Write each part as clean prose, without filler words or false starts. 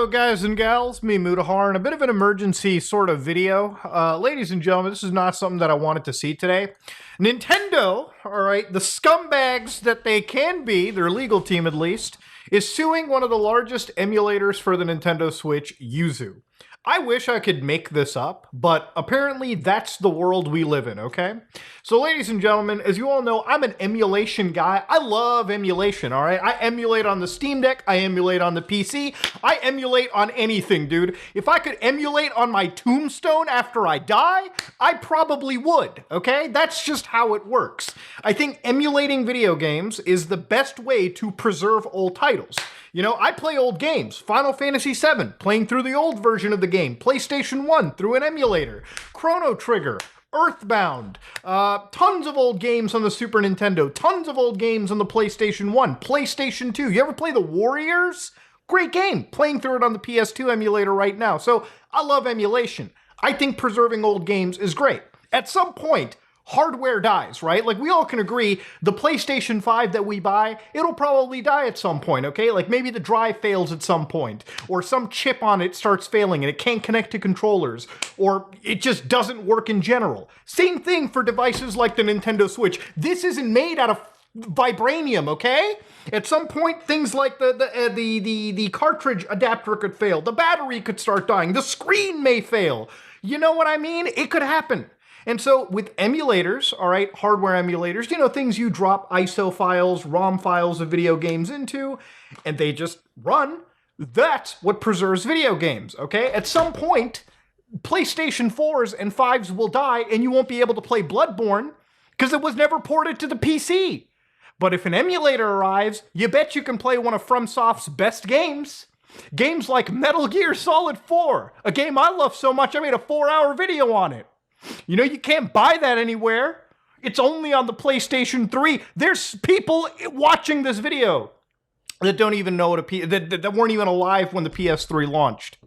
Hello guys and gals, me Mutahar, and a bit of an emergency sort of video. Ladies and gentlemen, this is not something that I wanted to see today. Nintendo, alright, the scumbags that they can be, their legal team at least, is suing one of the largest emulators for the Nintendo Switch, Yuzu. I wish I could make this up, but apparently that's the world we live in, okay? So ladies and gentlemen, as you all know, I'm an emulation guy. I love emulation, all right? I emulate on the Steam Deck, I emulate on the PC, I emulate on anything, dude. If I could emulate on my tombstone after I die, I probably would, okay? That's just how it works. I think emulating video games is the best way to preserve old titles. You know, I play old games. Final Fantasy VII, playing through the old version of the game. PlayStation 1 through an emulator. Chrono Trigger. Earthbound. Tons of old games on the Super Nintendo. Tons of old games on the PlayStation 1. PlayStation 2. You ever play The Warriors? Great game. Playing through it on the PS2 emulator right now. So I love emulation. I think preserving old games is great. At some point, hardware dies, right? Like, we all can agree, the PlayStation 5 that we buy, it'll probably die at some point, okay? Like, maybe the drive fails at some point, or some chip on it starts failing and it can't connect to controllers, or it just doesn't work in general. Same thing for devices like the Nintendo Switch. This isn't made out of vibranium, okay? At some point, things like the cartridge adapter could fail, the battery could start dying, the screen may fail. You know what I mean? It could happen. And so with emulators, all right, hardware emulators, you know, things you drop ISO files, ROM files of video games into, and they just run, that's what preserves video games, okay? At some point, PlayStation 4s and 5s will die and you won't be able to play Bloodborne because it was never ported to the PC. But if an emulator arrives, you bet you can play one of FromSoft's best games. Games like Metal Gear Solid 4, a game I love so much I made a 4-hour video on it. You know, you can't buy that anywhere. It's only on the PlayStation 3. There's people watching this video that don't even know what that weren't even alive when the PS3 launched.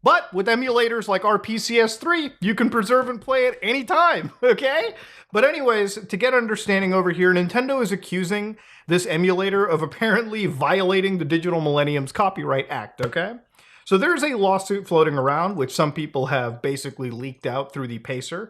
But with emulators like our PCS3, you can preserve and play it anytime, okay? But anyways, to get understanding over here, Nintendo is accusing this emulator of apparently violating the Digital Millennium's Copyright Act, okay? So there's a lawsuit floating around, which some people have basically leaked out through the Pacer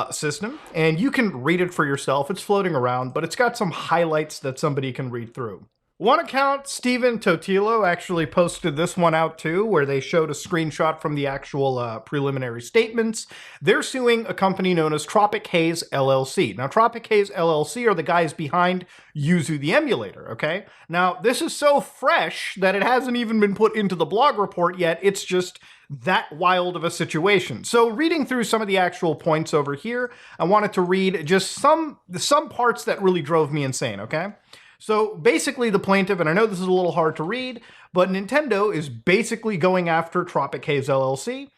system, and you can read it for yourself. It's floating around, but it's got some highlights that somebody can read through. One account, Steven Totilo, actually posted this one out too, where they showed a screenshot from the actual preliminary statements. They're suing a company known as Tropic Haze LLC. Now, Tropic Haze LLC are the guys behind Yuzu the emulator, okay? Now, this is so fresh that it hasn't even been put into the blog report yet. It's just that wild of a situation. So reading through some of the actual points over here, I wanted to read just some parts that really drove me insane, okay? So basically the plaintiff, and I know this is a little hard to read, but Nintendo is basically going after Tropic Haze LLC,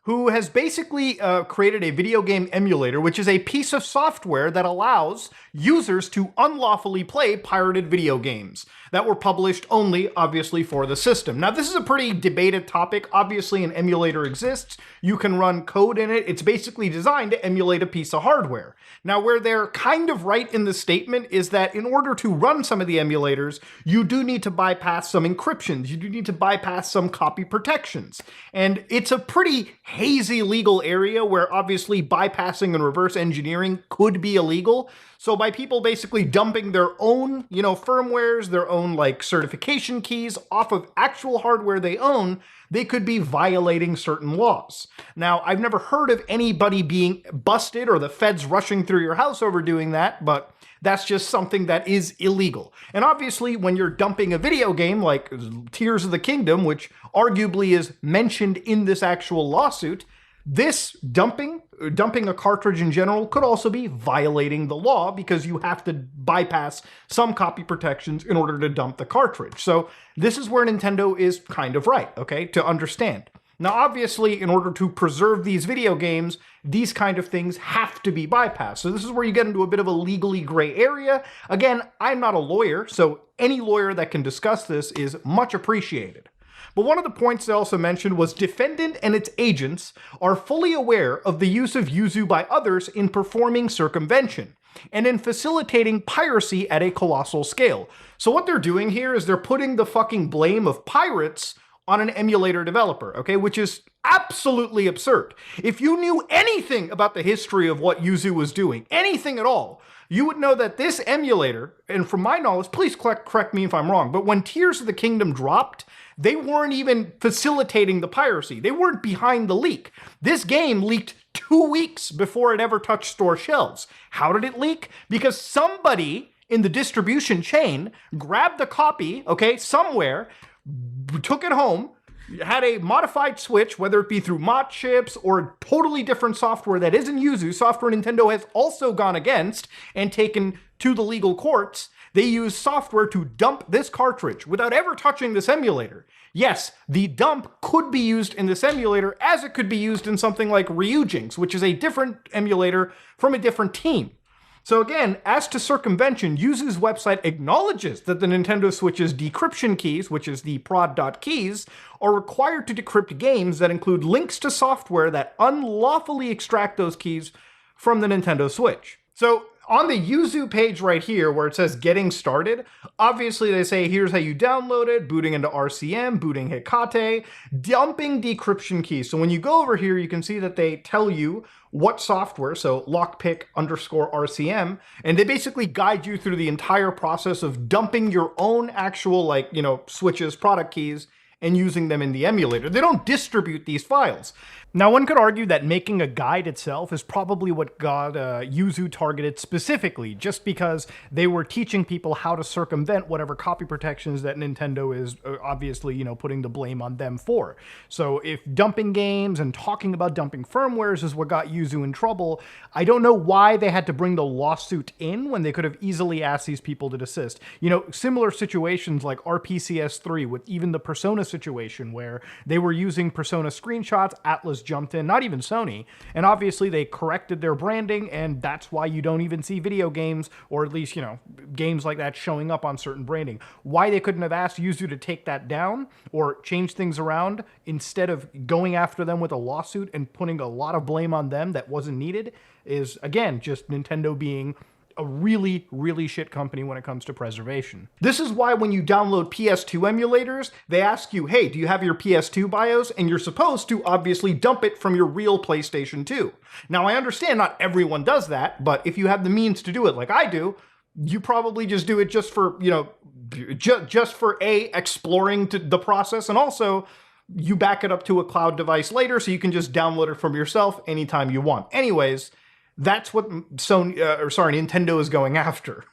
who has basically created a video game emulator, which is a piece of software that allows users to unlawfully play pirated video games that were published only, obviously, for the system. Now, this is a pretty debated topic. Obviously, an emulator exists. You can run code in it. It's basically designed to emulate a piece of hardware. Now, where they're kind of right in the statement is that in order to run some of the emulators, you do need to bypass some encryptions. You do need to bypass some copy protections. And it's a pretty hazy legal area where obviously bypassing and reverse engineering could be illegal. So by people basically dumping their own, you know, firmwares, their own like certification keys off of actual hardware they own, they could be violating certain laws. Now, I've never heard of anybody being busted or the feds rushing through your house over doing that, but that's just something that is illegal. And obviously, when you're dumping a video game like Tears of the Kingdom, which arguably is mentioned in this actual lawsuit, this dumping a cartridge in general could also be violating the law because you have to bypass some copy protections in order to dump the cartridge. So this is where Nintendo is kind of right, okay, to understand. Now, obviously, in order to preserve these video games, these kind of things have to be bypassed. So this is where you get into a bit of a legally gray area. Again, I'm not a lawyer, so any lawyer that can discuss this is much appreciated. But one of the points they also mentioned was defendant and its agents are fully aware of the use of Yuzu by others in performing circumvention and in facilitating piracy at a colossal scale. So what they're doing here is they're putting the fucking blame of pirates on an emulator developer, okay, which is absolutely absurd. If you knew anything about the history of what Yuzu was doing, anything at all, you would know that this emulator, and from my knowledge, please correct me if I'm wrong, but when Tears of the Kingdom dropped, they weren't even facilitating the piracy. They weren't behind the leak. This game leaked 2 weeks before it ever touched store shelves. How did it leak? Because somebody in the distribution chain grabbed the copy, okay, somewhere, took it home, had a modified Switch, whether it be through mod chips or totally different software that isn't Yuzu, software Nintendo has also gone against and taken to the legal courts. They use software to dump this cartridge without ever touching this emulator. Yes, the dump could be used in this emulator as it could be used in something like Ryujinx, which is a different emulator from a different team. So again, as to circumvention, Yuzu's website acknowledges that the Nintendo Switch's decryption keys, which is the prod.keys, are required to decrypt games that include links to software that unlawfully extract those keys from the Nintendo Switch. So on the Yuzu page right here where it says getting started, obviously they say here's how you download it, booting into RCM, booting Hecate, dumping decryption keys. So when you go over here, you can see that they tell you what software, so lockpick_RCM, and they basically guide you through the entire process of dumping your own actual, Switch's product keys and using them in the emulator. They don't distribute these files. Now, one could argue that making a guide itself is probably what got Yuzu targeted specifically, just because they were teaching people how to circumvent whatever copy protections that Nintendo is obviously, putting the blame on them for. So if dumping games and talking about dumping firmwares is what got Yuzu in trouble, I don't know why they had to bring the lawsuit in when they could have easily asked these people to desist. Similar situations like RPCS3 with even the Persona situation where they were using Persona screenshots, Atlas jumped in, not even Sony, and obviously they corrected their branding, and that's why you don't even see video games, or at least, games like that showing up on certain branding. Why they couldn't have asked Yuzu to take that down or change things around instead of going after them with a lawsuit and putting a lot of blame on them that wasn't needed is, again, just Nintendo being a really, really shit company when it comes to preservation. This is why when you download PS2 emulators, they ask you, hey, do you have your PS2 BIOS? And you're supposed to obviously dump it from your real PlayStation 2. Now, I understand not everyone does that, but if you have the means to do it like I do, you probably just do it just for, just for exploring the process, and also you back it up to a cloud device later so you can just download it from yourself anytime you want. Anyways, that's what Nintendo is going after.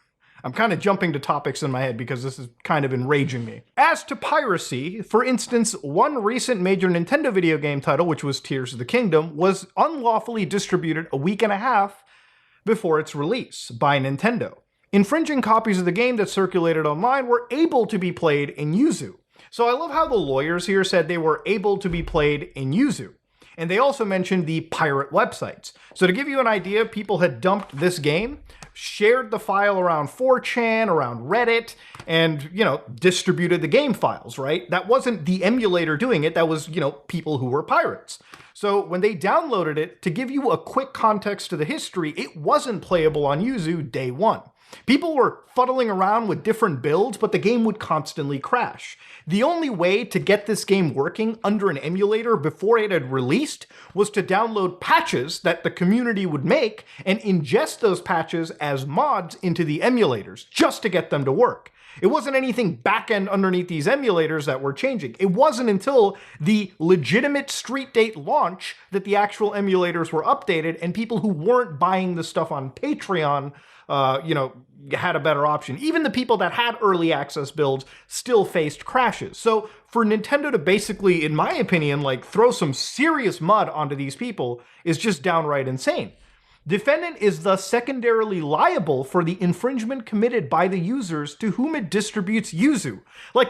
I'm kind of jumping to topics in my head because this is kind of enraging me. As to piracy, for instance, one recent major Nintendo video game title, which was Tears of the Kingdom, was unlawfully distributed a week and a half before its release by Nintendo. Infringing copies of the game that circulated online were able to be played in Yuzu. So I love how the lawyers here said they were able to be played in Yuzu. And they also mentioned the pirate websites. So to give you an idea, people had dumped this game, shared the file around 4chan, around Reddit, and, distributed the game files, right? That wasn't the emulator doing it, that was, people who were pirates. So when they downloaded it, to give you a quick context to the history, it wasn't playable on Yuzu day one. People were fuddling around with different builds, but the game would constantly crash. The only way to get this game working under an emulator before it had released was to download patches that the community would make and ingest those patches as mods into the emulators, just to get them to work. It wasn't anything back-end underneath these emulators that were changing. It wasn't until the legitimate street date launch that the actual emulators were updated, and people who weren't buying the stuff on Patreon had a better option. Even the people that had early access builds still faced crashes. So for Nintendo to basically, in my opinion, throw some serious mud onto these people is just downright insane. Defendant is thus secondarily liable for the infringement committed by the users to whom it distributes Yuzu.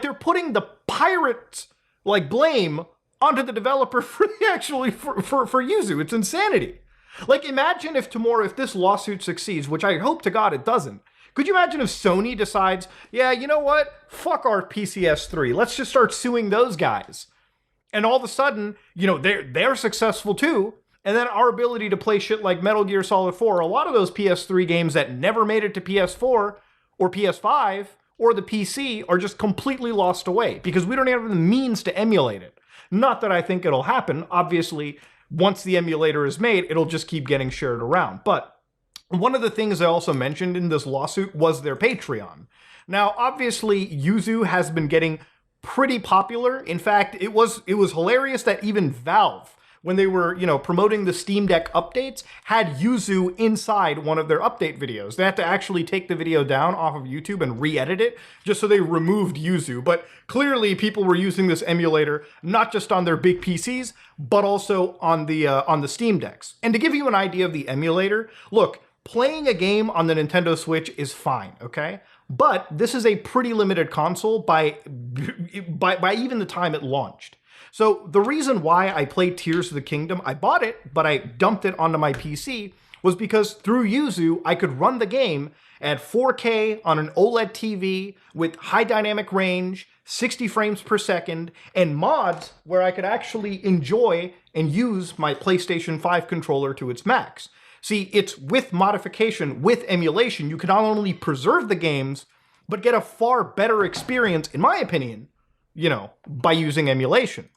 They're putting the pirates, blame onto the developer for Yuzu. It's insanity. Imagine if tomorrow, if this lawsuit succeeds, which I hope to God it doesn't, could you imagine if Sony decides, yeah, you know what? Fuck our PCS3. Let's just start suing those guys. And all of a sudden, they're successful too. And then our ability to play shit like Metal Gear Solid 4, a lot of those PS3 games that never made it to PS4 or PS5 or the PC are just completely lost away because we don't have the means to emulate it. Not that I think it'll happen. Obviously, once the emulator is made, it'll just keep getting shared around. But one of the things I also mentioned in this lawsuit was their Patreon. Now, obviously, Yuzu has been getting pretty popular. In fact, it was hilarious that even Valve, when they were, promoting the Steam Deck updates, had Yuzu inside one of their update videos. They had to actually take the video down off of YouTube and re-edit it, just so they removed Yuzu. But clearly, people were using this emulator not just on their big PCs, but also on the Steam Decks. And to give you an idea of the emulator, look, playing a game on the Nintendo Switch is fine, okay? But this is a pretty limited console by even the time it launched. So the reason why I played Tears of the Kingdom, I bought it, but I dumped it onto my PC, was because through Yuzu, I could run the game at 4K on an OLED TV with high dynamic range, 60 frames per second, and mods where I could actually enjoy and use my PlayStation 5 controller to its max. See, it's with modification, with emulation, you can not only preserve the games, but get a far better experience, in my opinion, by using emulation.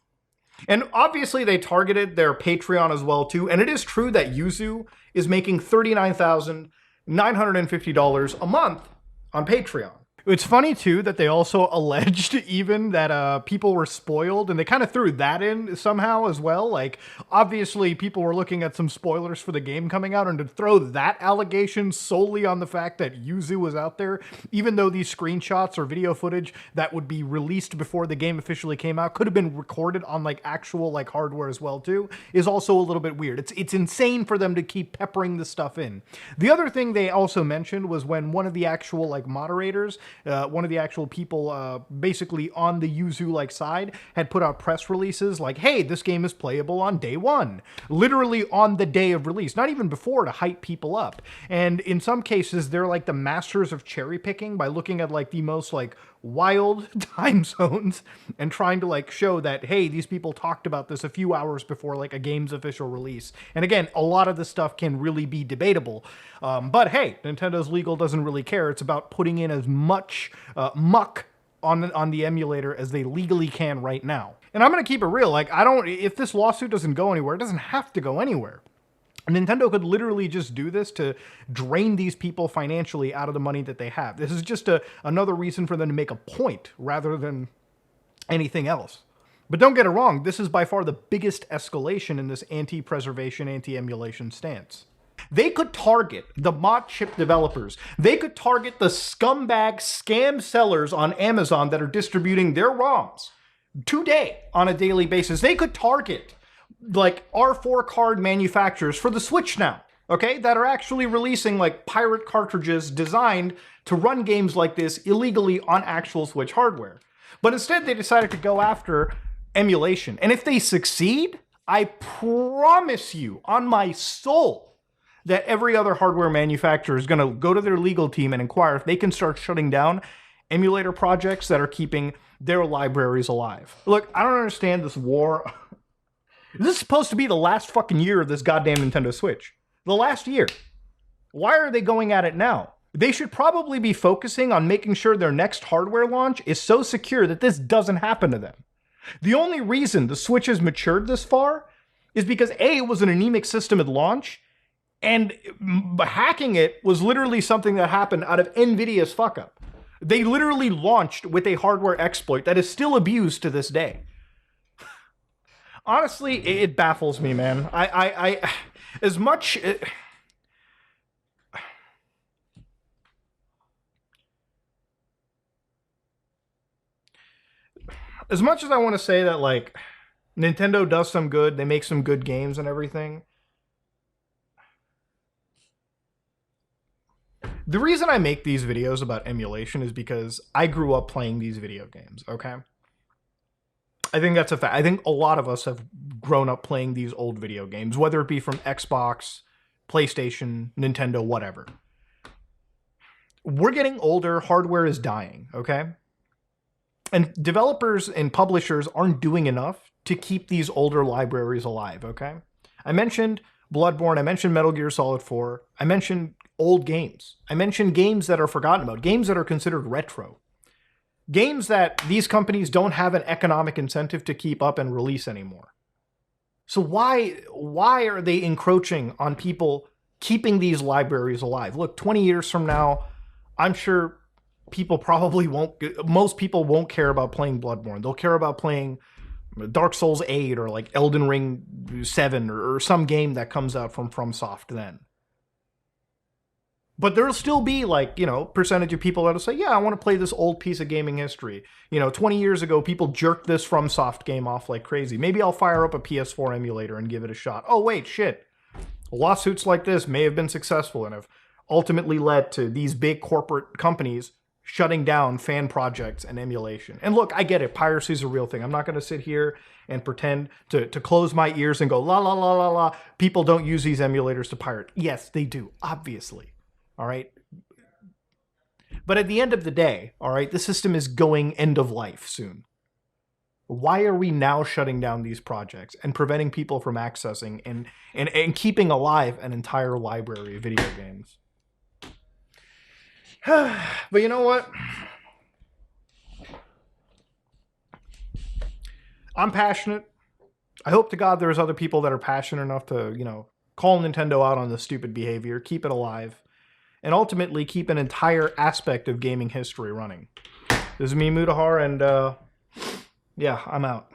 And obviously they targeted their Patreon as well too, and it is true that Yuzu is making $39,950 a month on Patreon. It's funny too that they also alleged even that people were spoiled, and they kind of threw that in somehow as well. Like, obviously people were looking at some spoilers for the game coming out, and to throw that allegation solely on the fact that Yuzu was out there, even though these screenshots or video footage that would be released before the game officially came out could have been recorded on like actual like hardware as well too, is also a little bit weird. It's insane for them to keep peppering this stuff in. The other thing they also mentioned was when one of the actual like moderators, one of the actual people basically on the Yuzu like side had put out press releases like, hey, this game is playable on day one, literally on the day of release, not even before, to hype people up. And in some cases, they're like the masters of cherry picking by looking at like the most like wild time zones and trying to like show that, hey, these people talked about this a few hours before like a game's official release. And again, a lot of this stuff can really be debatable. But hey, Nintendo's legal doesn't really care. It's about putting in as much muck on the emulator as they legally can right now. And I'm going to keep it real. Like, if this lawsuit doesn't go anywhere, it doesn't have to go anywhere. Nintendo could literally just do this to drain these people financially out of the money that they have. This is just another reason for them to make a point rather than anything else. But don't get it wrong, this is by far the biggest escalation in this anti-preservation, anti-emulation stance. They could target the mod chip developers. They could target the scumbag scam sellers on Amazon that are distributing their ROMs today on a daily basis. They could target like R4 card manufacturers for the Switch now, okay, that are actually releasing like pirate cartridges designed to run games like this illegally on actual Switch hardware. But instead they decided to go after emulation. And if they succeed, I promise you on my soul that every other hardware manufacturer is going to go to their legal team and inquire if they can start shutting down emulator projects that are keeping their libraries alive. Look, I don't understand this war. This is supposed to be the last fucking year of this goddamn Nintendo Switch. The last year. Why are they going at it now? They should probably be focusing on making sure their next hardware launch is so secure that this doesn't happen to them. The only reason the Switch has matured this far is because A, it was an anemic system at launch, and hacking it was literally something that happened out of NVIDIA's fuck up. They literally launched with a hardware exploit that is still abused to this day. Honestly, it baffles me, man. As much as I want to say that, like, Nintendo does some good, they make some good games and everything. The reason I make these videos about emulation is because I grew up playing these video games, okay? I think that's a fact. I think a lot of us have grown up playing these old video games, whether it be from Xbox, PlayStation, Nintendo, whatever. We're getting older, hardware is dying, okay? And developers and publishers aren't doing enough to keep these older libraries alive, okay? I mentioned Bloodborne, I mentioned Metal Gear Solid 4, I mentioned old games. I mentioned games that are forgotten about, games that are considered retro. Games that these companies don't have an economic incentive to keep up and release anymore. So why are they encroaching on people keeping these libraries alive? Look, 20 years from now, I'm sure people probably won't, most people won't care about playing Bloodborne. They'll care about playing Dark Souls 8 or like Elden Ring 7 or some game that comes out from FromSoft then. But there'll still be like, percentage of people that'll say, yeah, I want to play this old piece of gaming history. 20 years ago, people jerked this FromSoft game off like crazy. Maybe I'll fire up a PS4 emulator and give it a shot. Oh, wait, shit. Lawsuits like this may have been successful and have ultimately led to these big corporate companies shutting down fan projects and emulation. And look, I get it. Piracy is a real thing. I'm not going to sit here and pretend to close my ears and go, la, la, la, la, la. People don't use these emulators to pirate. Yes, they do, obviously. All right. But at the end of the day, all right, the system is going end of life soon. Why are we now shutting down these projects and preventing people from accessing and keeping alive an entire library of video games? But you know what? I'm passionate. I hope to God there's other people that are passionate enough to, call Nintendo out on this stupid behavior, keep it alive, and ultimately keep an entire aspect of gaming history running. This is me, Mutahar, and yeah, I'm out.